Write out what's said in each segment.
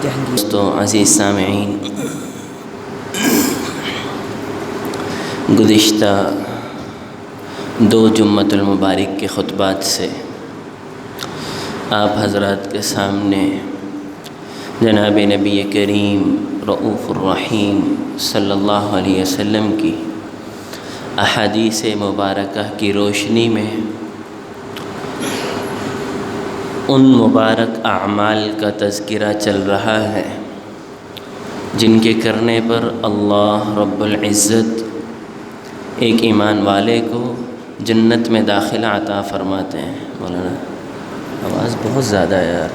دوستو عزیز سامعین، گزشتہ 2 جمعۃ المبارک کے خطبات سے آپ حضرات کے سامنے جناب نبی کریم رؤوف الرحیم صلی اللہ علیہ وسلم کی احادیث مبارکہ کی روشنی میں ان مبارک اعمال کا تذکرہ چل رہا ہے جن کے کرنے پر اللہ رب العزت ایک ایمان والے کو جنت میں داخلہ عطا فرماتے ہیں۔ مولانا آواز بہت زیادہ ہے یار۔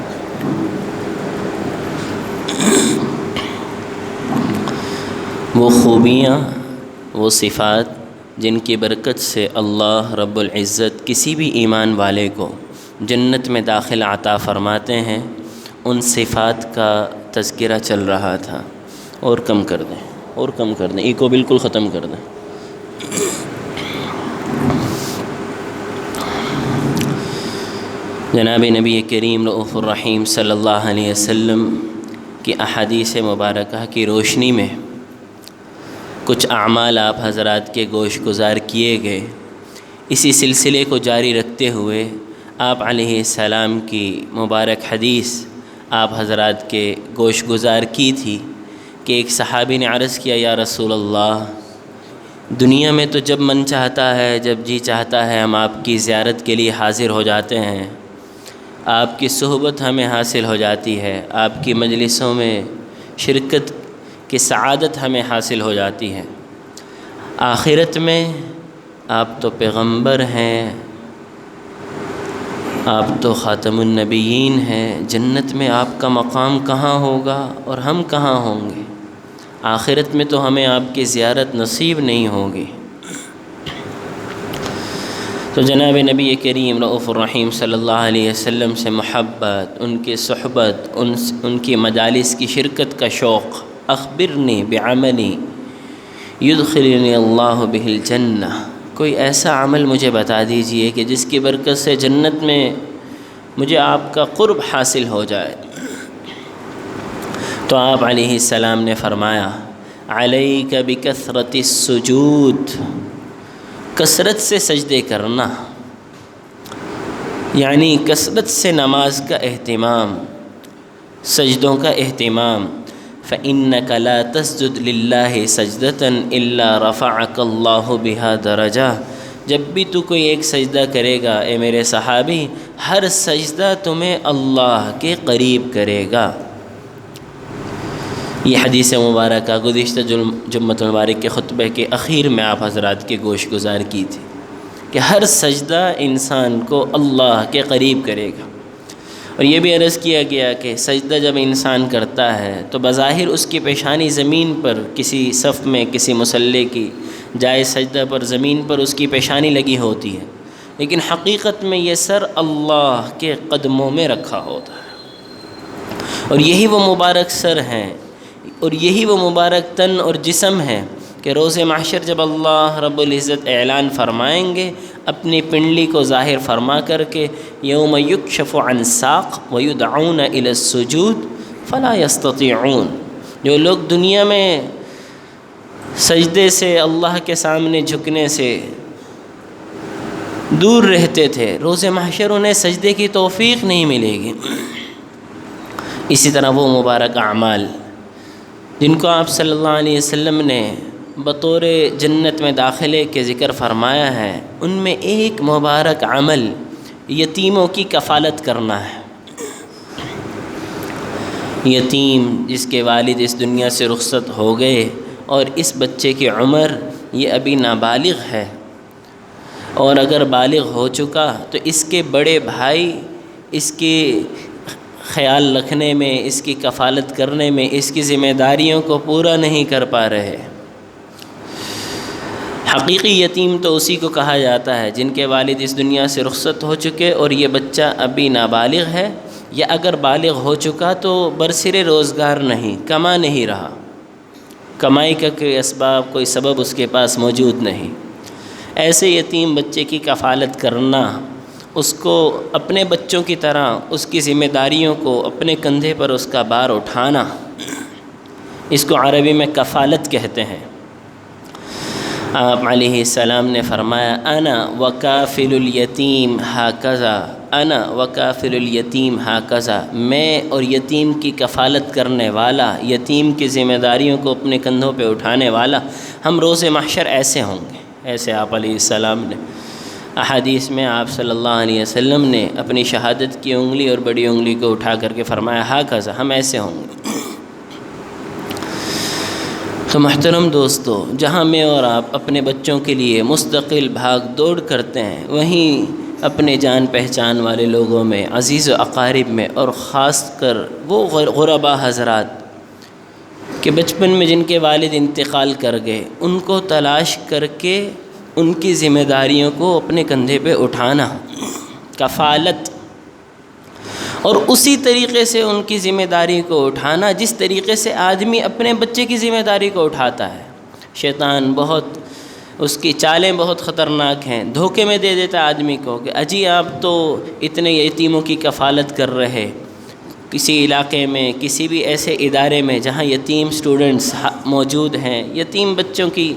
وہ خوبیاں، وہ صفات جن کی برکت سے اللہ رب العزت کسی بھی ایمان والے کو جنت میں داخل عطا فرماتے ہیں، ان صفات کا تذکرہ چل رہا تھا۔ اور کم کر دیں ایکو بالکل ختم کر دیں۔ جناب نبی کریم رؤوف الرحیم صلی اللہ علیہ وسلم کی احادیث مبارکہ کی روشنی میں کچھ اعمال آپ حضرات کے گوش گزار کیے گئے۔ اسی سلسلے کو جاری رکھتے ہوئے آپ علیہ السلام کی مبارک حدیث آپ حضرات کے گوش گزار کی تھی کہ ایک صحابی نے عرض کیا، یا رسول اللہ، دنیا میں تو جب من چاہتا ہے، جب جی چاہتا ہے، ہم آپ کی زیارت کے لیے حاضر ہو جاتے ہیں، آپ کی صحبت ہمیں حاصل ہو جاتی ہے، آپ کی مجلسوں میں شرکت کی سعادت ہمیں حاصل ہو جاتی ہے۔ آخرت میں آپ تو پیغمبر ہیں، آپ تو خاتم النبیین ہیں، جنت میں آپ کا مقام کہاں ہوگا اور ہم کہاں ہوں گے؟ آخرت میں تو ہمیں آپ کی زیارت نصیب نہیں ہوگی۔ تو جناب نبی کریم رؤوف الرحیم صلی اللہ علیہ وسلم سے محبت، ان کی صحبت، ان کی مجالس کی شرکت کا شوق، اخبرنی بعملی یدخلنی اللہ بہ الجنہ، کوئی ایسا عمل مجھے بتا دیجئے کہ جس کی برکت سے جنت میں مجھے آپ کا قرب حاصل ہو جائے۔ تو آپ علیہ السلام نے فرمایا، علیک بکثرۃ السجود، کثرت سے سجدے کرنا، یعنی کثرت سے نماز کا اہتمام، سجدوں کا اہتمام۔ فإنک لا تسجد للہ سجدۃ الا رفعک اللہ بہا درجہ، جب بھی تو کوئی ایک سجدہ کرے گا اے میرے صحابی، ہر سجدہ تمہیں اللہ کے قریب کرے گا۔ یہ حدیث مبارکہ گزشتہ جمعۃ المبارک کے خطبے کے اخیر میں آپ حضرات کے گوش گزار کی تھی کہ ہر سجدہ انسان کو اللہ کے قریب کرے گا۔ اور یہ بھی عرض کیا گیا کہ سجدہ جب انسان کرتا ہے تو بظاہر اس کی پیشانی زمین پر، کسی صف میں، کسی مصلی کی جائے سجدہ پر زمین پر اس کی پیشانی لگی ہوتی ہے، لیکن حقیقت میں یہ سر اللہ کے قدموں میں رکھا ہوتا ہے، اور یہی وہ مبارک سر ہیں اور یہی وہ مبارک تن اور جسم ہے کہ روز محشر جب اللہ رب العزت اعلان فرمائیں گے اپنی پنڈلی کو ظاہر فرما کر کے، یوم یکشف عن ساق ویدعون الی السجود فلا یستطیعون، جو لوگ دنیا میں سجدے سے، اللہ کے سامنے جھکنے سے دور رہتے تھے، روز محشر انہیں سجدے کی توفیق نہیں ملے گی۔ اسی طرح وہ مبارک اعمال جن کو آپ صلی اللہ علیہ وسلم نے بطور جنت میں داخلے کے ذکر فرمایا ہے، ان میں ایک مبارک عمل یتیموں کی کفالت کرنا ہے۔ یتیم جس کے والد اس دنیا سے رخصت ہو گئے اور اس بچے کی عمر یہ ابھی نابالغ ہے، اور اگر بالغ ہو چکا تو اس کے بڑے بھائی اس کے خیال رکھنے میں، اس کی کفالت کرنے میں، اس کی ذمہ داریوں کو پورا نہیں کر پا رہے۔ حقیقی یتیم تو اسی کو کہا جاتا ہے جن کے والد اس دنیا سے رخصت ہو چکے اور یہ بچہ ابھی نابالغ ہے، یا اگر بالغ ہو چکا تو برسر روزگار نہیں، کما نہیں رہا، کمائی کا کوئی اسباب، کوئی سبب اس کے پاس موجود نہیں۔ ایسے یتیم بچے کی کفالت کرنا اس کو اپنے بچوں کی طرح اس کی ذمہ داریوں کو اپنے کندھے پر اس کا بار اٹھانا، اس کو عربی میں کفالت کہتے ہیں۔ آپ علیہ السلام نے فرمایا انا وکافل الیتیم ہاکذا، انا وکافل الیتیم ہاکذا، میں اور یتیم کی کفالت کرنے والا، یتیم کی ذمہ داریوں کو اپنے کندھوں پہ اٹھانے والا، ہم روز محشر ایسے ہوں گے۔ ایسے آپ علیہ السلام نے احادیث میں آپ صلی اللہ علیہ وسلم نے اپنی شہادت کی انگلی اور بڑی انگلی کو اٹھا کر کے فرمایا ہاکذا، ہم ایسے ہوں گے۔ تو محترم دوستو، جہاں میں اور آپ اپنے بچوں کے لیے مستقل بھاگ دوڑ کرتے ہیں، وہیں اپنے جان پہچان والے لوگوں میں، عزیز و اقارب میں، اور خاص کر وہ غربا حضرات کہ بچپن میں جن کے والد انتقال کر گئے، ان کو تلاش کر کے ان کی ذمہ داریوں کو اپنے کندھے پہ اٹھانا، کفالت، اور اسی طریقے سے ان کی ذمہ داری کو اٹھانا جس طریقے سے آدمی اپنے بچے کی ذمہ داری کو اٹھاتا ہے۔ شیطان بہت، اس کی چالیں بہت خطرناک ہیں، دھوکے میں دے دیتا ہے آدمی کو کہ اجی آپ تو اتنے یتیموں کی کفالت کر رہے، کسی علاقے میں، کسی بھی ایسے ادارے میں جہاں یتیم سٹوڈنٹس موجود ہیں، یتیم بچوں کی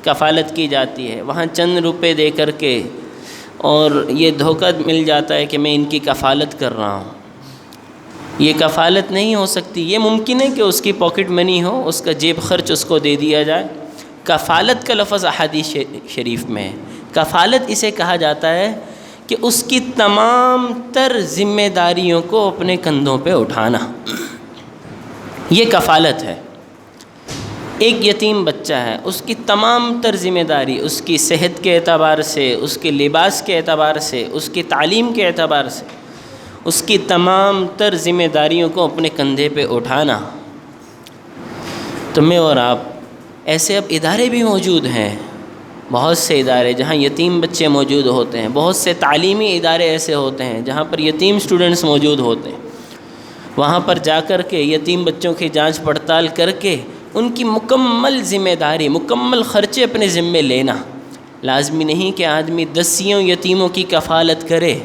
کفالت کی جاتی ہے، وہاں چند روپے دے کر کے اور یہ دھوکہ مل جاتا ہے کہ میں ان کی کفالت کر رہا ہوں۔ یہ کفالت نہیں ہو سکتی۔ یہ ممکن ہے کہ اس کی پاکٹ منی ہو، اس کا جیب خرچ اس کو دے دیا جائے۔ کفالت کا لفظ احادیث شریف میں ہے۔ کفالت اسے کہا جاتا ہے کہ اس کی تمام تر ذمہ داریوں کو اپنے کندھوں پہ اٹھانا، یہ کفالت ہے۔ ایک یتیم بچہ ہے، اس کی تمام تر ذمہ داری، اس کی صحت کے اعتبار سے، اس کے لباس کے اعتبار سے، اس کی تعلیم کے اعتبار سے، اس کی تمام تر ذمہ داریوں کو اپنے کندھے پہ اٹھانا۔ تو میں اور آپ، ایسے اب ادارے بھی موجود ہیں، بہت سے ادارے جہاں یتیم بچے موجود ہوتے ہیں، بہت سے تعلیمی ادارے ایسے ہوتے ہیں جہاں پر یتیم سٹوڈنٹس موجود ہوتے ہیں۔ وہاں پر جا کر کے یتیم بچوں کی جانچ پڑتال کر کے ان کی مکمل ذمہ داری، مکمل خرچے اپنے ذمے لینا۔ لازمی نہیں کہ آدمی 10 یتیموں کی کفالت کرے۔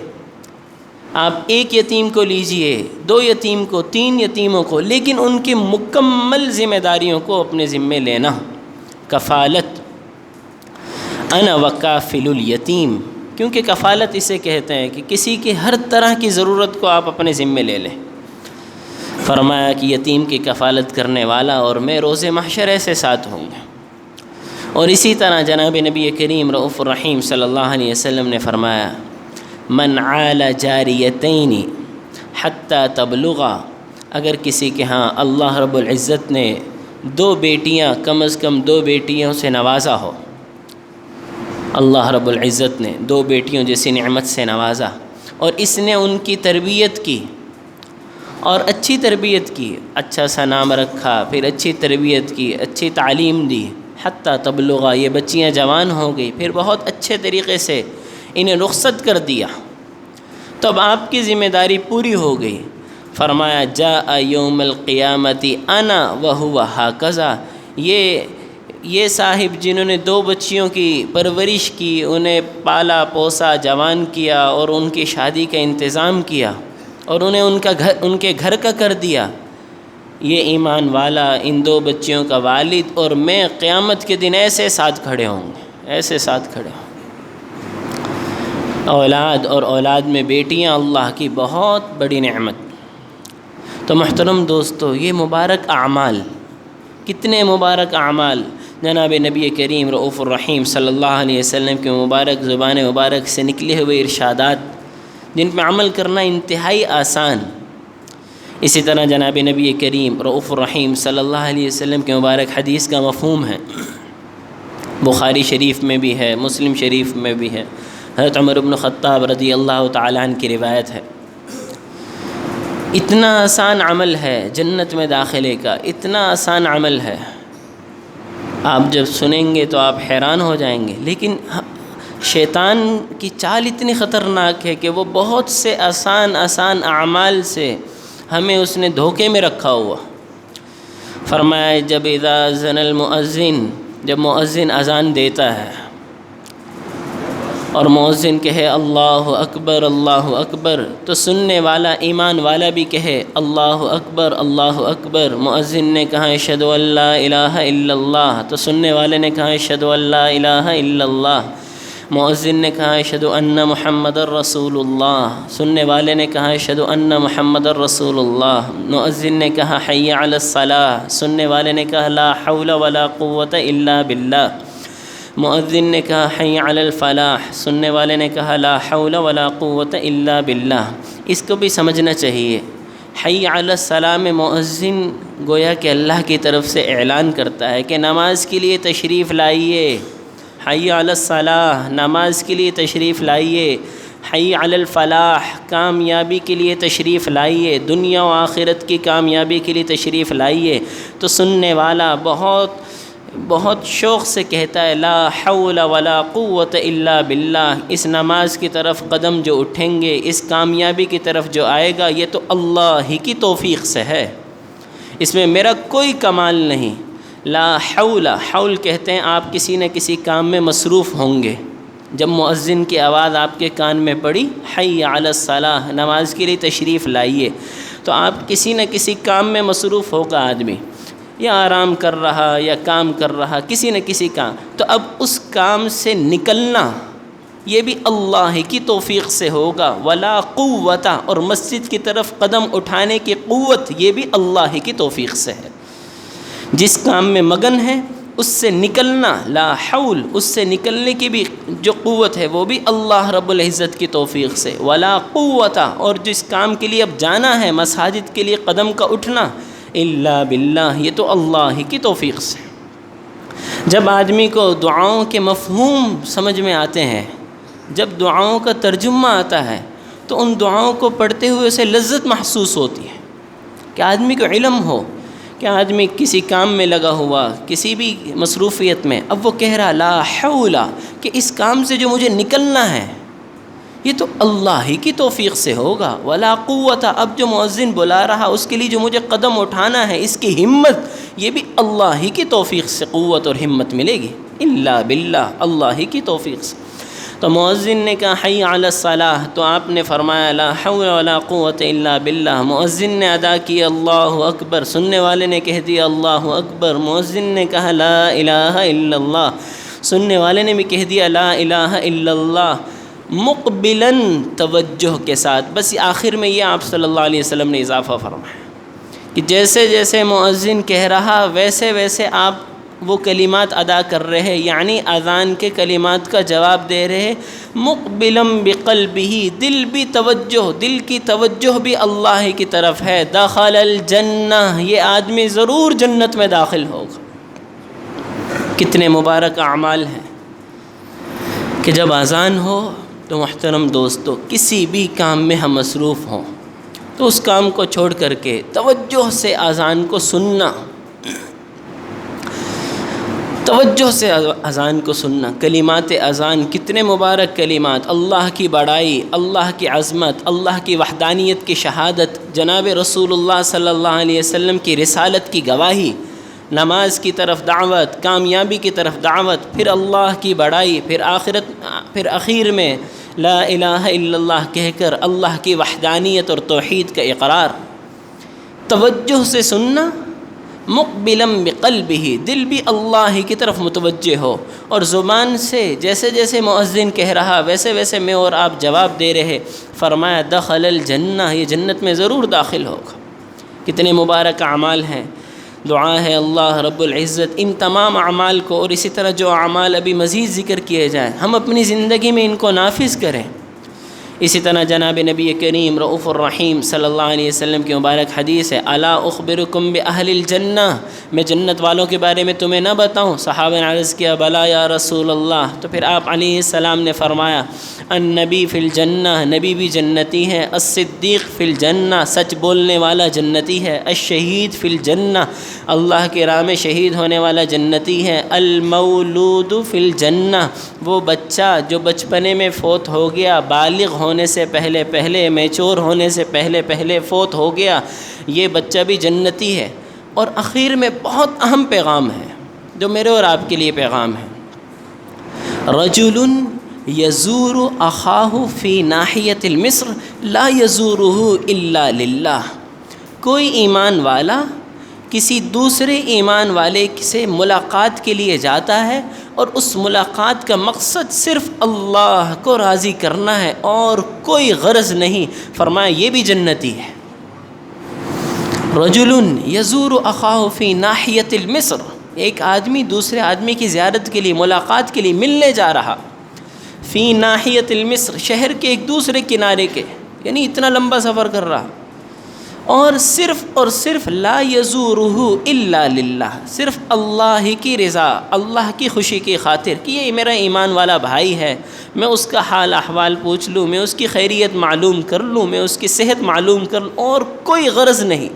آپ ایک یتیم کو لیجئے، 2 یتیم کو، 3 یتیموں کو، لیکن ان کی مکمل ذمہ داریوں کو اپنے ذمے لینا، کفالت۔ انا وکافل الیتیم، کیونکہ کفالت اسے کہتے ہیں کہ کسی کی ہر طرح کی ضرورت کو آپ اپنے ذمے لے لیں۔ فرمایا کہ یتیم کی کفالت کرنے والا اور میں روز محشر ایسے ساتھ ہوں گے۔ اور اسی طرح جناب نبی کریم رؤوف الرحیم صلی اللہ علیہ وسلم نے فرمایا من عال جاریتین حتی تبلغا، اگر کسی کے ہاں اللہ رب العزت نے 2 بیٹیاں، کم از کم 2 بیٹیوں سے نوازا ہو، اللہ رب العزت نے 2 بیٹیوں جیسی نعمت سے نوازا، اور اس نے ان کی تربیت کی اور اچھی تربیت کی، اچھا سا نام رکھا، پھر اچھی تربیت کی، اچھی تعلیم دی، حتیٰ تبلغا، یہ بچیاں جوان ہو گئی، پھر بہت اچھے طریقے سے انہیں رخصت کر دیا، تو اب آپ کی ذمہ داری پوری ہو گئی۔ فرمایا جاء یوم القیامت انا وہو ہاکذا، یہ صاحب جنہوں نے 2 بچیوں کی پرورش کی، انہیں پالا پوسا، جوان کیا اور ان کی شادی کا انتظام کیا اور انہیں ان کے گھر کا کر دیا، یہ ایمان والا، ان 2 بچیوں کا والد اور میں قیامت کے دن ایسے ساتھ کھڑے ہوں گے، ایسے ساتھ کھڑے ہوں گے۔ اولاد اور اولاد میں بیٹیاں اللہ کی بہت بڑی نعمت۔ تو محترم دوستو، یہ مبارک اعمال، کتنے مبارک اعمال جناب نبی کریم رؤوف الرحیم صلی اللہ علیہ وسلم کے مبارک زبان مبارک سے نکلے ہوئے ارشادات، جن پہ عمل کرنا انتہائی آسان۔ اسی طرح جناب نبی کریم رؤوف الرحیم صلی اللہ علیہ وسلم کے مبارک حدیث کا مفہوم ہے، بخاری شریف میں بھی ہے، مسلم شریف میں بھی ہے، حضرت عمر بن خطاب رضی اللہ تعالیٰ عنہ کی روایت ہے۔ اتنا آسان عمل ہے جنت میں داخلے کا، اتنا آسان عمل ہے، آپ جب سنیں گے تو آپ حیران ہو جائیں گے، لیکن شیطان کی چال اتنی خطرناک ہے کہ وہ بہت سے آسان اعمال سے ہمیں اس نے دھوکے میں رکھا ہوا۔ فرمایا جب اذا اذن المؤذن، جب مؤذن اذان دیتا ہے، اور مؤذن کہے اللہ اکبر تو سننے والا ایمان والا بھی کہے اللہ اکبر۔ مؤذن نے کہا اشہد ان لا الہ الا اللہ تو سننے والے نے کہا اشہد ان لا الہ الا اللہ۔ مؤذن نے کہا اشہد ان محمد الرسول اللہ، سننے والے نے کہا اشہد ان محمد الرسول اللہ۔ مؤذن نے کہا حی علی الصلاۃ، سننے والے نے کہا لا حول ولا قوۃ الا باللہ۔ مؤذن نے کہا حی علی الفلاح، سننے والے نے کہا لا حول ولا قوۃ الا باللہ۔ اس کو بھی سمجھنا چاہیے، حی علی الصلاۃ میں مؤذن گویا کہ اللہ کی طرف سے اعلان کرتا ہے کہ نماز کے لیے تشریف لائیے، حی علی الصلاۃ نماز کے لیے تشریف لائیے، حی علی الفلاح کامیابی کے لیے تشریف لائیے، دنیا و آخرت کی کامیابی کے لیے تشریف لائیے۔ تو سننے والا بہت شوق سے کہتا ہے لا حول ولا قوۃ الا باللہ، اس نماز کی طرف قدم جو اٹھیں گے، اس کامیابی کی طرف جو آئے گا، یہ تو اللہ ہی کی توفیق سے ہے، اس میں میرا کوئی کمال نہیں۔ لا حول کہتے ہیں آپ کسی نہ کسی کام میں مصروف ہوں گے، جب مؤذن کی آواز آپ کے کان میں پڑی حی علی الصلاۃ نماز کے لیے تشریف لائیے، تو آپ کسی نہ کسی کام میں مصروف ہوگا آدمی، یا آرام کر رہا یا کام کر رہا، کسی نہ کسی کام، تو اب اس کام سے نکلنا یہ بھی اللہ کی توفیق سے ہوگا۔ ولا قوت، اور مسجد کی طرف قدم اٹھانے کی قوت یہ بھی اللہ کی توفیق سے ہے۔ جس کام میں مگن ہے اس سے نکلنا لا حول، اس سے نکلنے کی بھی جو قوت ہے وہ بھی اللہ رب العزت کی توفیق سے۔ ولا قوت، اور جس کام کے لیے اب جانا ہے مساجد کے لیے قدم کا اٹھنا، الا باللہ یہ تو اللہ کی توفیق سے۔ جب آدمی کو دعاؤں کے مفہوم سمجھ میں آتے ہیں، جب دعاؤں کا ترجمہ آتا ہے، تو ان دعاؤں کو پڑھتے ہوئے اسے لذت محسوس ہوتی ہے کہ آدمی کو علم ہو کہ آدمی کسی کام میں لگا ہوا، کسی بھی مصروفیت میں، اب وہ کہہ رہا لا حول کہ اس کام سے جو مجھے نکلنا ہے یہ تو اللہ ہی کی توفیق سے ہوگا۔ ولا قوت، اب جو مؤذن بلا رہا اس کے لیے جو مجھے قدم اٹھانا ہے، اس کی ہمت یہ بھی اللہ ہی کی توفیق سے قوت اور ہمت ملے گی، الا باللہ اللہ ہی کی توفیق سے۔ تو مؤذن نے کہا حی علی الصلاۃ، تو آپ نے فرمایا لا حول ولا قوت الا باللہ۔ مؤذن نے ادا کی اللہ اکبر، سننے والے نے کہہ دیا اللہ اکبر۔ مؤذن نے کہا لا الہ الا اللہ، سننے والے نے بھی کہہ دیا لا الہ الا اللہ، مقبلاً توجہ کے ساتھ۔ بس آخر میں یہ آپ صلی اللہ علیہ وسلم نے اضافہ فرمایا کہ جیسے جیسے مؤذن کہہ رہا ویسے ویسے آپ وہ کلمات ادا کر رہے، یعنی اذان کے کلمات کا جواب دے رہے، مقبلاً بقلبہ، دل بھی توجہ، دل کی توجہ بھی اللہ کی طرف ہے۔ دخل الجنہ، یہ آدمی ضرور جنت میں داخل ہوگا۔ کتنے مبارک اعمال ہیں کہ جب اذان ہو تو محترم دوستو کسی بھی کام میں ہم مصروف ہوں تو اس کام کو چھوڑ کر کے توجہ سے اذان کو سننا، توجہ سے اذان کو سننا۔ کلمات اذان کتنے مبارک کلمات، اللہ کی بڑائی، اللہ کی عظمت، اللہ کی وحدانیت کی شہادت، جناب رسول اللہ صلی اللہ علیہ وسلم کی رسالت کی گواہی، نماز کی طرف دعوت، کامیابی کی طرف دعوت، پھر اللہ کی بڑائی، پھر اخیر میں لا الہ الا اللہ کہہ کر اللہ کی وحدانیت اور توحید کا اقرار۔ توجہ سے سننا، مقبلاً بقلبہ، دل بھی اللہ کی طرف متوجہ ہو، اور زبان سے جیسے جیسے مؤذن کہہ رہا ویسے ویسے میں اور آپ جواب دے رہے۔ فرمایا دخل الجنہ، یہ جنت میں ضرور داخل ہوگا۔ کتنے مبارک اعمال ہیں۔ دعا ہے اللہ رب العزت ان تمام اعمال کو، اور اسی طرح جو اعمال ابھی مزید ذکر کیے جائیں، ہم اپنی زندگی میں ان کو نافذ کریں۔ اسی طرح جناب نبی کریم رؤوف الرحیم صلی اللہ علیہ وسلم کی مبارک حدیث ہے، الا اخبرکم باہل الجنہ، میں جنت والوں کے بارے میں تمہیں نہ بتاؤں؟ صحابہ نے عرض کیا بلا یا رسول اللہ، تو پھر آپ علیہ السلام نے فرمایا النبی فی الجنہ، نبی بھی جنتی ہے، الصدیق فی الجنہ، سچ بولنے والا جنتی ہے، الشہید فی الجنہ، اللہ کے راہ میں شہید ہونے والا جنتی ہے، المولود فی الجنہ، وہ بچہ جو بچپنے میں فوت ہو گیا، بالغ ہونے سے پہلے میچور ہونے سے پہلے فوت ہو گیا، یہ بچہ بھی جنتی ہے۔ اور اخیر میں بہت اہم پیغام ہے جو میرے اور آپ کے لیے پیغام ہے، رجل یزور اخاہ فی ناحیۃ المصر لا یزورہ الا للہ، کوئی ایمان والا کسی دوسرے ایمان والے سے ملاقات کے لیے جاتا ہے اور اس ملاقات کا مقصد صرف اللہ کو راضی کرنا ہے اور کوئی غرض نہیں، فرمایا یہ بھی جنتی ہے۔ رجل یزور اخاہ فی ناحیۃ المصر، ایک آدمی دوسرے آدمی کی زیارت کے لیے، ملاقات کے لیے ملنے جا رہا، فی ناحیۃ المصر، شہر کے ایک دوسرے کنارے کے، یعنی اتنا لمبا سفر کر رہا، اور صرف لا یزورہ الا للہ، صرف اللہ کی رضا، اللہ کی خوشی کی خاطر کہ یہ میرا ایمان والا بھائی ہے، میں اس کا حال احوال پوچھ لوں، میں اس کی خیریت معلوم کر لوں، میں اس کی صحت معلوم کر لوں، اور کوئی غرض نہیں۔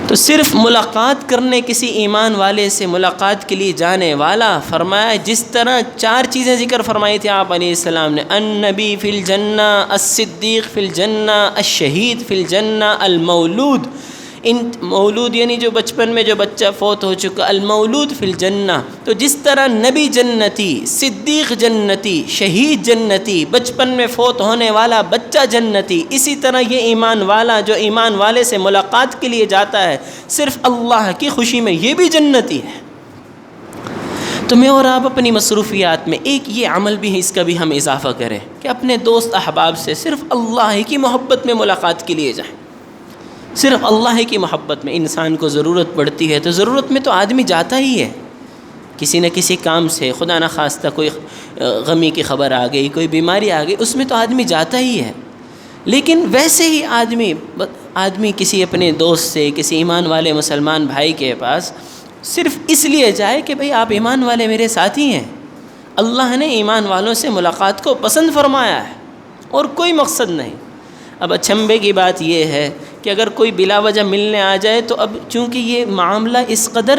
تو صرف ملاقات کرنے، کسی ایمان والے سے ملاقات کے لیے جانے والا، فرمایا جس طرح 4 چیزیں ذکر فرمائی تھی آپ علیہ السلام نے، النبی فی الجنہ، الصدیق فی الجنہ، الشہید فی الجنہ، المولود، مولود یعنی جو بچپن میں جو بچہ فوت ہو چکا، المولود فی الجنہ، تو جس طرح نبی جنتی، صدیق جنتی، شہید جنتی، بچپن میں فوت ہونے والا بچہ جنتی، اسی طرح یہ ایمان والا جو ایمان والے سے ملاقات کے لیے جاتا ہے صرف اللہ کی خوشی میں، یہ بھی جنتی ہے۔ تو میں اور آپ اپنی مصروفیات میں ایک یہ عمل بھی ہے، اس کا بھی ہم اضافہ کریں کہ اپنے دوست احباب سے صرف اللہ کی محبت میں ملاقات کے لیے جائیں، صرف اللہ کی محبت میں۔ انسان کو ضرورت پڑتی ہے تو ضرورت میں تو آدمی جاتا ہی ہے، کسی نہ کسی کام سے، خدا نہ خواستہ کوئی غمی کی خبر آ گئی، کوئی بیماری آ گئی، اس میں تو آدمی جاتا ہی ہے۔ لیکن ویسے ہی آدمی کسی اپنے دوست سے، کسی ایمان والے مسلمان بھائی کے پاس صرف اس لیے جائے کہ بھئی آپ ایمان والے میرے ساتھی ہیں، اللہ نے ایمان والوں سے ملاقات کو پسند فرمایا ہے، اور کوئی مقصد نہیں۔ اب اچنبھے کی بات یہ ہے کہ اگر کوئی بلا وجہ ملنے آ جائے تو اب چونکہ یہ معاملہ اس قدر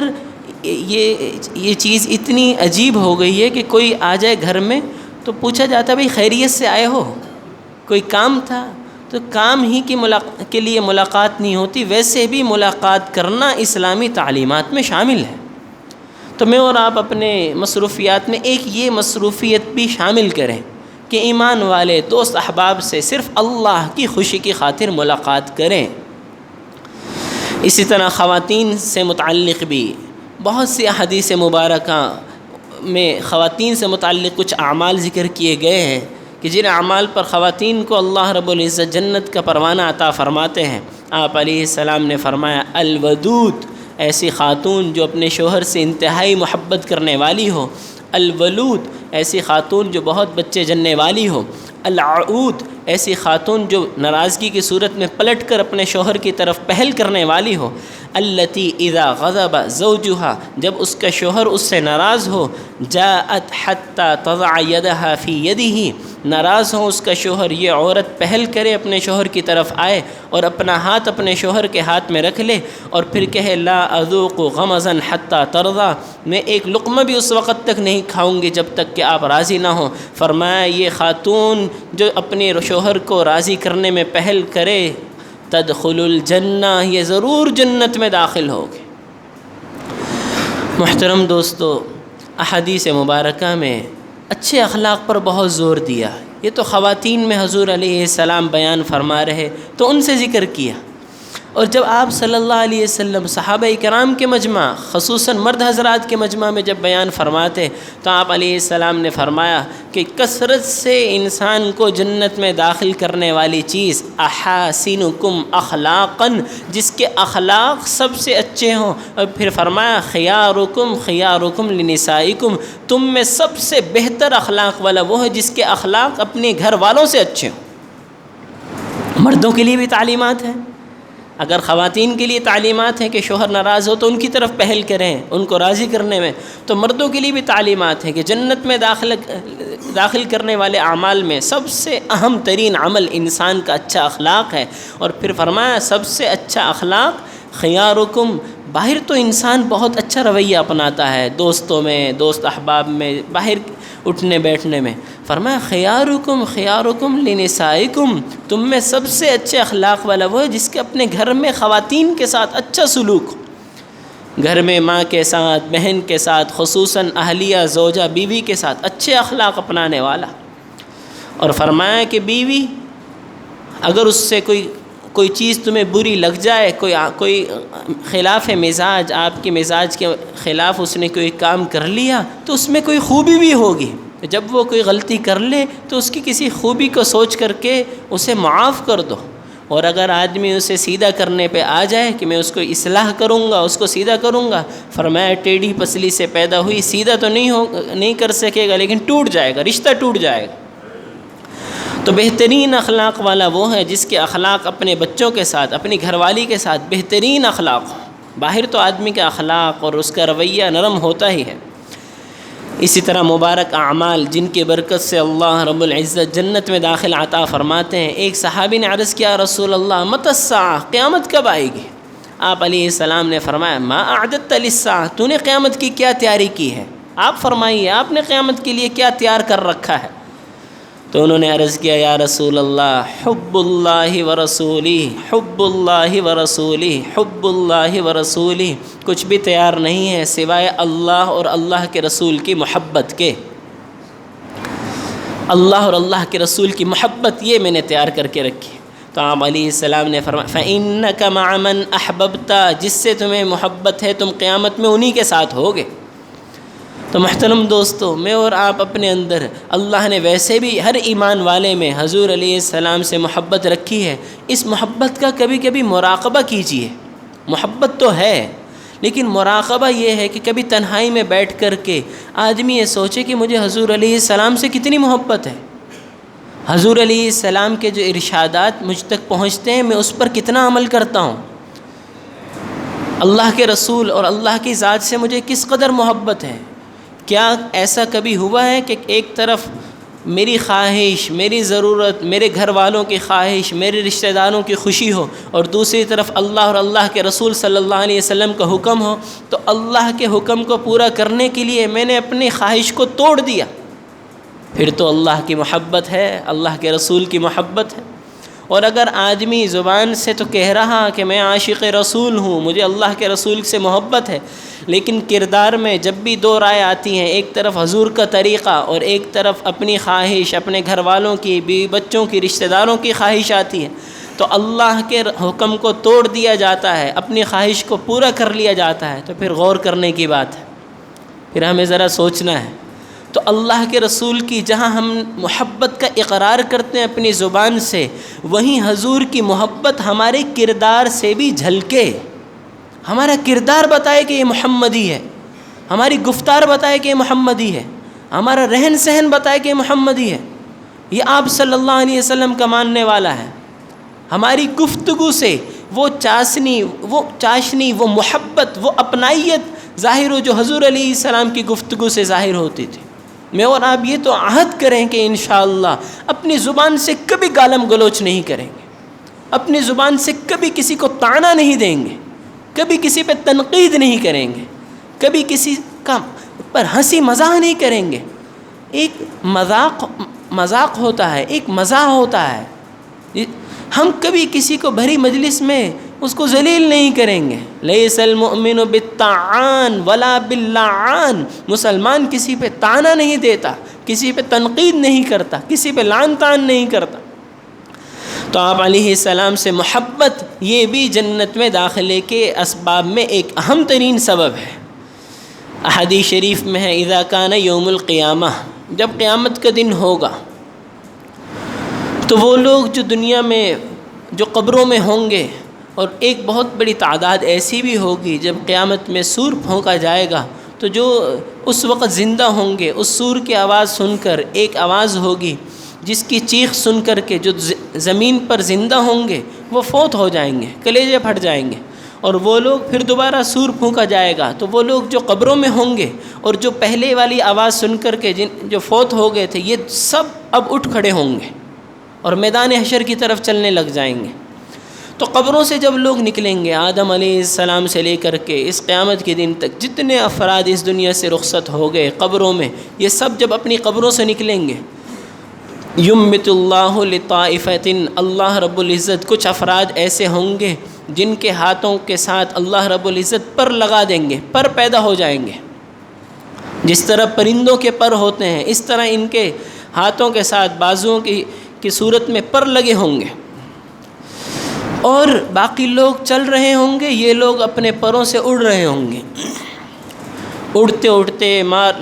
یہ چیز اتنی عجیب ہو گئی ہے کہ کوئی آ جائے گھر میں تو پوچھا جاتا ہے بھئی خیریت سے آئے ہو، کوئی کام تھا؟ تو کام ہی کے لیے ملاقات نہیں ہوتی، ویسے بھی ملاقات کرنا اسلامی تعلیمات میں شامل ہے۔ تو میں اور آپ اپنے مصروفیات میں ایک یہ مصروفیت بھی شامل کریں کہ ایمان والے دوست احباب سے صرف اللہ کی خوشی کی خاطر ملاقات کریں۔ اسی طرح خواتین سے متعلق بھی بہت سی احادیث مبارکہ میں خواتین سے متعلق کچھ اعمال ذکر کیے گئے ہیں کہ جن اعمال پر خواتین کو اللہ رب العزت جنت کا پروانہ عطا فرماتے ہیں۔ آپ علیہ السلام نے فرمایا الودود، ایسی خاتون جو اپنے شوہر سے انتہائی محبت کرنے والی ہو، الولود، ایسی خاتون جو بہت بچے جننے والی ہو، العود، ایسی خاتون جو ناراضگی کی صورت میں پلٹ کر اپنے شوہر کی طرف پہل کرنے والی ہو، التی اذا غضب زوجها، جب اس کا شوہر اس سے ناراض ہو، جاءت حتی تضع یدها فی یدہ، ناراض ہو اس کا شوہر، یہ عورت پہل کرے اپنے شوہر کی طرف آئے اور اپنا ہاتھ اپنے شوہر کے ہاتھ میں رکھ لے اور پھر کہے لا اذوق غمزا حتی ترضى، میں ایک لقمہ بھی اس وقت تک نہیں کھاؤں گی جب تک کہ آپ راضی نہ ہوں۔ فرمایا یہ خاتون جو اپنے شوہر کو راضی کرنے میں پہل کرے، تدخل الجنہ، یہ ضرور جنت میں داخل ہوگی۔ محترم دوستو، احادیث مبارکہ میں اچھے اخلاق پر بہت زور دیا، یہ تو خواتین میں حضور علیہ السلام بیان فرما رہے تو ان سے ذکر کیا، اور جب آپ صلی اللہ علیہ وسلم صحابہ کرام کے مجمع، خصوصاً مرد حضرات کے مجمع میں جب بیان فرماتے تو آپ علیہ السلام نے فرمایا کہ کثرت سے انسان کو جنت میں داخل کرنے والی چیز احاسنکم اخلاقا، جس کے اخلاق سب سے اچھے ہوں، اور پھر فرمایا خیارکم خیارکم لنسائکم، تم میں سب سے بہتر اخلاق والا وہ ہے جس کے اخلاق اپنے گھر والوں سے اچھے ہوں۔ مردوں کے لیے بھی تعلیمات ہیں، اگر خواتین کے لیے تعلیمات ہیں کہ شوہر ناراض ہو تو ان کی طرف پہل کریں ان کو راضی کرنے میں، تو مردوں کے لیے بھی تعلیمات ہیں کہ جنت میں داخل کرنے والے اعمال میں سب سے اہم ترین عمل انسان کا اچھا اخلاق ہے، اور پھر فرمایا سب سے اچھا اخلاق خیارکم، باہر تو انسان بہت اچھا رویہ اپناتا ہے، دوستوں میں، دوست احباب میں، باہر اٹھنے بیٹھنے میں، فرمایا خیارکم خیارکم لنسائکم، تم میں سب سے اچھے اخلاق والا وہ ہے جس کے اپنے گھر میں خواتین کے ساتھ اچھا سلوک ہو۔ گھر میں ماں کے ساتھ، بہن کے ساتھ، خصوصاً اہلیہ، زوجہ، بیوی کے ساتھ اچھے اخلاق اپنانے والا۔ اور فرمایا کہ بیوی اگر اس سے کوئی چیز تمہیں بری لگ جائے، کوئی خلاف مزاج، آپ کے مزاج کے خلاف اس نے کوئی کام کر لیا، تو اس میں کوئی خوبی بھی ہوگی۔ جب وہ کوئی غلطی کر لے تو اس کی کسی خوبی کو سوچ کر کے اسے معاف کر دو۔ اور اگر آدمی اسے سیدھا کرنے پہ آ جائے کہ میں اس کو اصلاح کروں گا، اس کو سیدھا کروں گا، فرمایا ٹیڑھی پسلی سے پیدا ہوئی، سیدھا تو نہیں کر سکے گا، لیکن ٹوٹ جائے گا، رشتہ ٹوٹ جائے گا۔ تو بہترین اخلاق والا وہ ہے جس کے اخلاق اپنے بچوں کے ساتھ، اپنی گھر والی کے ساتھ بہترین اخلاق ہو۔ باہر تو آدمی کا اخلاق اور اس کا رویہ نرم ہوتا ہی ہے۔ اسی طرح مبارک اعمال جن کی برکت سے اللہ رب العزت جنت میں داخل عطا فرماتے ہیں۔ ایک صحابی نے عرض کیا رسول اللہ متی الساعہ، قیامت کب آئے گی؟ آپ علیہ السلام نے فرمایا ما اعددت للساعہ، تو نے قیامت کی کیا تیاری کی ہے؟ آپ فرمائیے آپ نے قیامت کے لیے کیا تیار کر رکھا ہے؟ تو انہوں نے عرض کیا یا رسول اللہ حب اللہ ورسولہ، حب اللہ ورسولہ، حب اللہ ورسولہ، کچھ بھی تیار نہیں ہے سوائے اللہ اور اللہ کے رسول کی محبت کے۔ اللہ اور اللہ کے رسول کی محبت یہ میں نے تیار کر کے رکھی۔ تو آپ علیہ السلام نے فرمایا فَإِنَّكَ مَعَ مَنْ أَحْبَبْتَ، جس سے تمہیں محبت ہے تم قیامت میں انہی کے ساتھ ہوگے۔ تو محترم دوستو، میں اور آپ اپنے اندر اللہ نے ویسے بھی ہر ایمان والے میں حضور علیہ السلام سے محبت رکھی ہے۔ اس محبت کا کبھی کبھی مراقبہ کیجیے۔ محبت تو ہے لیکن مراقبہ یہ ہے کہ کبھی تنہائی میں بیٹھ کر کے آدمی یہ سوچے کہ مجھے حضور علیہ السلام سے کتنی محبت ہے، حضور علیہ السلام کے جو ارشادات مجھ تک پہنچتے ہیں میں اس پر کتنا عمل کرتا ہوں، اللہ کے رسول اور اللہ کی ذات سے مجھے کس قدر محبت ہے۔ کیا ایسا کبھی ہوا ہے کہ ایک طرف میری خواہش، میری ضرورت، میرے گھر والوں کی خواہش، میرے رشتہ داروں کی خوشی ہو، اور دوسری طرف اللہ اور اللہ کے رسول صلی اللہ علیہ وسلم کا حکم ہو، تو اللہ کے حکم کو پورا کرنے کے لیے میں نے اپنی خواہش کو توڑ دیا؟ پھر تو اللہ کی محبت ہے، اللہ کے رسول کی محبت ہے۔ اور اگر آدمی زبان سے تو کہہ رہا کہ میں عاشق رسول ہوں، مجھے اللہ کے رسول سے محبت ہے، لیکن کردار میں جب بھی دو رائے آتی ہیں، ایک طرف حضور کا طریقہ اور ایک طرف اپنی خواہش، اپنے گھر والوں کی، بیوی بچوں کی، رشتہ داروں کی خواہش آتی ہے، تو اللہ کے حکم کو توڑ دیا جاتا ہے، اپنی خواہش کو پورا کر لیا جاتا ہے۔ تو پھر غور کرنے کی بات ہے، پھر ہمیں ذرا سوچنا ہے۔ تو اللہ کے رسول کی جہاں ہم محبت کا اقرار کرتے ہیں اپنی زبان سے، وہیں حضور کی محبت ہمارے کردار سے بھی جھلکے، ہمارا کردار بتائے کہ یہ محمدی ہے، ہماری گفتار بتائے کہ یہ محمدی ہے، ہمارا رہن سہن بتائے کہ یہ محمدی ہے، یہ آپ صلی اللہ علیہ وسلم کا ماننے والا ہے۔ ہماری گفتگو سے وہ چاشنی، وہ محبت، وہ اپنائیت ظاہر ہو جو حضور علیہ السلام کی گفتگو سے ظاہر ہوتی تھی۔ میں اور آپ یہ تو عہد کریں کہ انشاءاللہ اپنی زبان سے کبھی گالم گلوچ نہیں کریں گے، اپنی زبان سے کبھی کسی کو طعنہ نہیں دیں گے، کبھی کسی پہ تنقید نہیں کریں گے، کبھی کسی کا پر ہنسی مزاح نہیں کریں گے۔ ایک مذاق ہوتا ہے، ایک مزاح ہوتا ہے۔ ہم کبھی کسی کو بھری مجلس میں اس کو ذلیل نہیں کریں گے۔ لیس المؤمن بالطعان ولا باللعان، مسلمان کسی پہ طعنہ نہیں دیتا، کسی پہ تنقید نہیں کرتا، کسی پہ لعن طعن نہیں کرتا۔ تو آپ علیہ السلام سے محبت یہ بھی جنت میں داخلے کے اسباب میں ایک اہم ترین سبب ہے۔ احادیث شریف میں ہے اذا کان یوم القیامہ، جب قیامت کا دن ہوگا تو وہ لوگ جو دنیا میں جو قبروں میں ہوں گے، اور ایک بہت بڑی تعداد ایسی بھی ہوگی جب قیامت میں سور پھونکا جائے گا تو جو اس وقت زندہ ہوں گے اس سور کی آواز سن کر، ایک آواز ہوگی جس کی چیخ سن کر کے جو زمین پر زندہ ہوں گے وہ فوت ہو جائیں گے، کلیجے پھٹ جائیں گے، اور وہ لوگ پھر دوبارہ سور پھونکا جائے گا تو وہ لوگ جو قبروں میں ہوں گے اور جو پہلے والی آواز سن کر کے جو فوت ہو گئے تھے یہ سب اب اٹھ کھڑے ہوں گے اور میدان حشر کی طرف چلنے لگ جائیں گے۔ تو قبروں سے جب لوگ نکلیں گے، آدم علیہ السلام سے لے کر کے اس قیامت کے دن تک جتنے افراد اس دنیا سے رخصت ہو گئے قبروں میں، یہ سب جب اپنی قبروں سے نکلیں گے، یمت اللہ لطائفۃ، اللہ رب العزت کچھ افراد ایسے ہوں گے جن کے ہاتھوں کے ساتھ اللہ رب العزت پر لگا دیں گے، پر پیدا ہو جائیں گے۔ جس طرح پرندوں کے پر ہوتے ہیں، اس طرح ان کے ہاتھوں کے ساتھ بازوؤں کی صورت میں پر لگے ہوں گے، اور باقی لوگ چل رہے ہوں گے، یہ لوگ اپنے پروں سے اڑ رہے ہوں گے۔ اڑتے اڑتے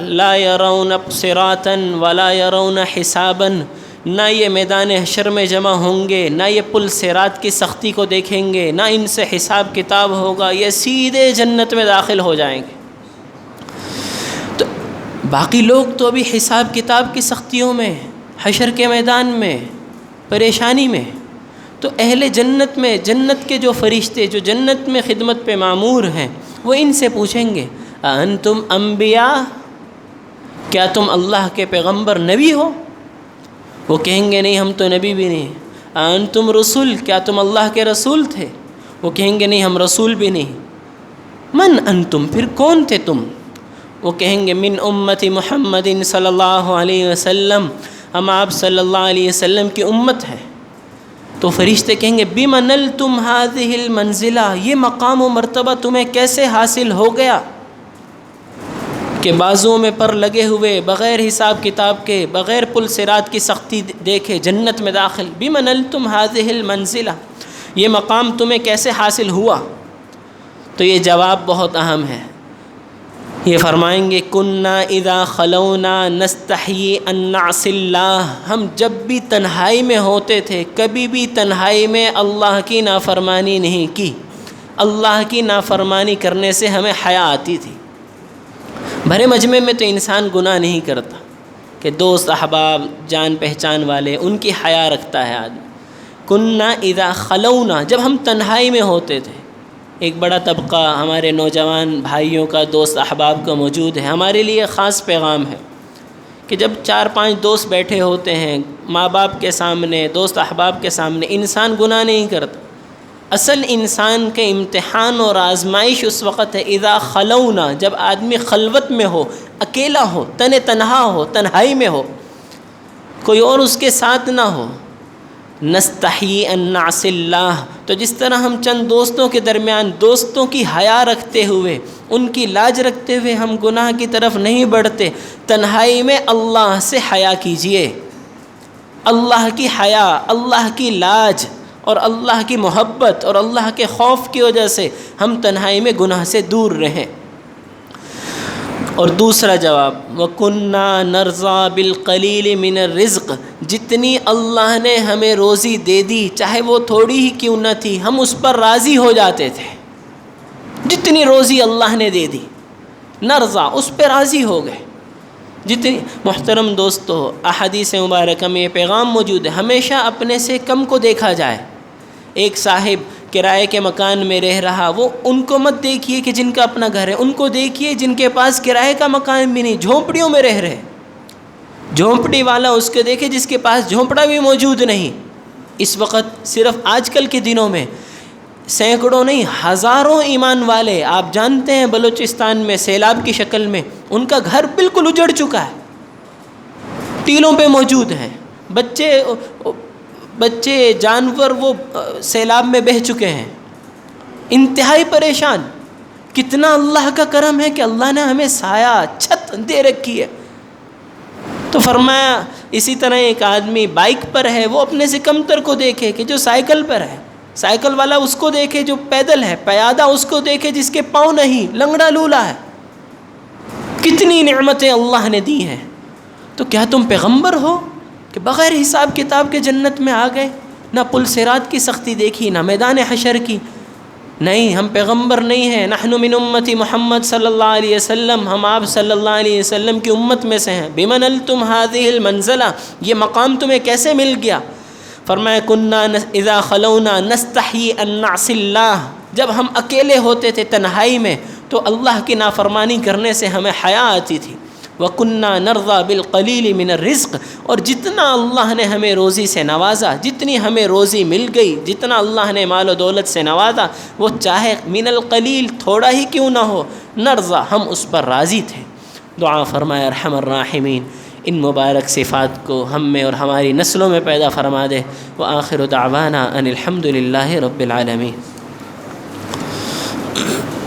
لا یرون صراطا ولا یرون حسابا، نہ یہ میدان حشر میں جمع ہوں گے، نہ یہ پل صراط کی سختی کو دیکھیں گے، نہ ان سے حساب کتاب ہوگا، یہ سیدھے جنت میں داخل ہو جائیں گے۔ تو باقی لوگ تو ابھی حساب کتاب کی سختیوں میں، حشر کے میدان میں، پریشانی میں، تو اہل جنت میں، جنت کے جو فرشتے جو جنت میں خدمت پہ معمور ہیں، وہ ان سے پوچھیں گے انتم انبیاء، کیا تم اللہ کے پیغمبر نبی ہو؟ وہ کہیں گے نہیں، ہم تو نبی بھی نہیں۔ انتم رسول، کیا تم اللہ کے رسول تھے؟ وہ کہیں گے نہیں، ہم رسول بھی نہیں۔ من انتم، پھر کون تھے تم؟ وہ کہیں گے من امت محمد صلی اللہ علیہ وسلم، ہم آپ صلی اللہ علیہ وسلم کی امت ہیں۔ تو فرشتے کہیں گے بما نلتم هذه المنزلہ، یہ مقام و مرتبہ تمہیں کیسے حاصل ہو گیا کہ بازوؤں میں پر لگے ہوئے، بغیر حساب کتاب کے، بغیر پل صراط کی سختی دیکھے جنت میں داخل؟ بما نلتم هذه المنزلہ، یہ مقام تمہیں کیسے حاصل ہوا؟ تو یہ جواب بہت اہم ہے۔ یہ فرمائیں گے کننا اذا خلونا نستحیی ان نعصی اللہ، ہم جب بھی تنہائی میں ہوتے تھے، کبھی بھی تنہائی میں اللہ کی نافرمانی نہیں کی۔ اللہ کی نافرمانی کرنے سے ہمیں حیا آتی تھی۔ بھرے مجمع میں تو انسان گناہ نہیں کرتا، کہ دوست احباب جان پہچان والے ان کی حیا رکھتا ہے آدمی۔ کننا اذا خلونا، جب ہم تنہائی میں ہوتے تھے۔ ایک بڑا طبقہ ہمارے نوجوان بھائیوں کا، دوست احباب کا موجود ہے، ہمارے لیے خاص پیغام ہے کہ جب 4-5 دوست بیٹھے ہوتے ہیں، ماں باپ کے سامنے، دوست احباب کے سامنے، انسان گناہ نہیں کرتا۔ اصل انسان کے امتحان اور آزمائش اس وقت ہے اذا خلونا، جب آدمی خلوت میں ہو، اکیلا ہو، تنہا ہو، تنہائی میں ہو، کوئی اور اس کے ساتھ نہ ہو۔ نستحیی ان نعصی اللہ، تو جس طرح ہم چند دوستوں کے درمیان دوستوں کی حیا رکھتے ہوئے، ان کی لاج رکھتے ہوئے ہم گناہ کی طرف نہیں بڑھتے، تنہائی میں اللہ سے حیا کیجئے۔ اللہ کی حیا، اللہ کی لاج اور اللہ کی محبت اور اللہ کے خوف کی وجہ سے ہم تنہائی میں گناہ سے دور رہیں۔ اور دوسرا جواب وَكُنَّا نَرْضَىٰ بِالْقَلِيلِ مِنَ الرِّزْقِ، جتنی اللہ نے ہمیں روزی دے دی، چاہے وہ تھوڑی ہی کیوں نہ تھی، ہم اس پر راضی ہو جاتے تھے۔ جتنی روزی اللہ نے دے دی، نرضا، اس پہ راضی ہو گئے۔ جتنی محترم دوستو، احادیث مبارکہ میں یہ پیغام موجود ہے، ہمیشہ اپنے سے کم کو دیکھا جائے۔ ایک صاحب کرائے کے مکان میں رہ رہا، وہ ان کو مت دیکھیے کہ جن کا اپنا گھر ہے، ان کو دیکھیے جن کے پاس کرائے کا مکان بھی نہیں، جھونپڑیوں میں رہ رہے۔ جھونپڑی والا اس کو دیکھے جس کے پاس جھونپڑا بھی موجود نہیں۔ اس وقت صرف آج کل کے دنوں میں سینکڑوں نہیں، ہزاروں ایمان والے، آپ جانتے ہیں بلوچستان میں سیلاب کی شکل میں ان کا گھر بالکل اجڑ چکا ہے، ٹیلوں پہ موجود ہیں، بچے جانور وہ سیلاب میں بہہ چکے ہیں، انتہائی پریشان۔ کتنا اللہ کا کرم ہے کہ اللہ نے ہمیں سایہ، چھت دے رکھی ہے۔ تو فرمایا اسی طرح ایک آدمی بائک پر ہے، وہ اپنے سے کم تر کو دیکھے کہ جو سائیکل پر ہے، سائیکل والا اس کو دیکھے جو پیدل ہے، پیادہ اس کو دیکھے جس کے پاؤں نہیں، لنگڑا لولا ہے۔ کتنی نعمتیں اللہ نے دی ہیں، تو کیا تم پیغمبر ہو کہ بغیر حساب کتاب کے جنت میں آ گئے؟ نہ پل صراط کی سختی دیکھی، نہ میدان حشر کی۔ نہیں، ہم پیغمبر نہیں ہیں، نحن من امتی محمد صلی اللہ علیہ وسلم، ہم آپ صلی اللہ علیہ وسلم کی امت میں سے ہیں۔ بما نلتم هذه المنزلہ، یہ مقام تمہیں کیسے مل گیا؟ فرمایا کننا اذا خلونا نستحیی ان نعصی اللہ، جب ہم اکیلے ہوتے تھے تنہائی میں تو اللہ کی نافرمانی کرنے سے ہمیں حیا آتی تھی۔ وَكُنَّا نَرْضَىٰ بِالْقَلِيلِ مِنَ الرِّزْقِ، اور جتنا اللہ نے ہمیں روزی سے نوازا، جتنی ہمیں روزی مل گئی، جتنا اللہ نے مال و دولت سے نوازا، وہ چاہے من القلیل تھوڑا ہی کیوں نہ ہو، نرضا، ہم اس پر راضی تھے۔ دعا فرمائے ارحم الراحمین ان مبارک صفات کو ہم میں اور ہماری نسلوں میں پیدا فرما دے۔ وآخر دعوانا ان الحمد للہ رب العالمین۔ اللہ۔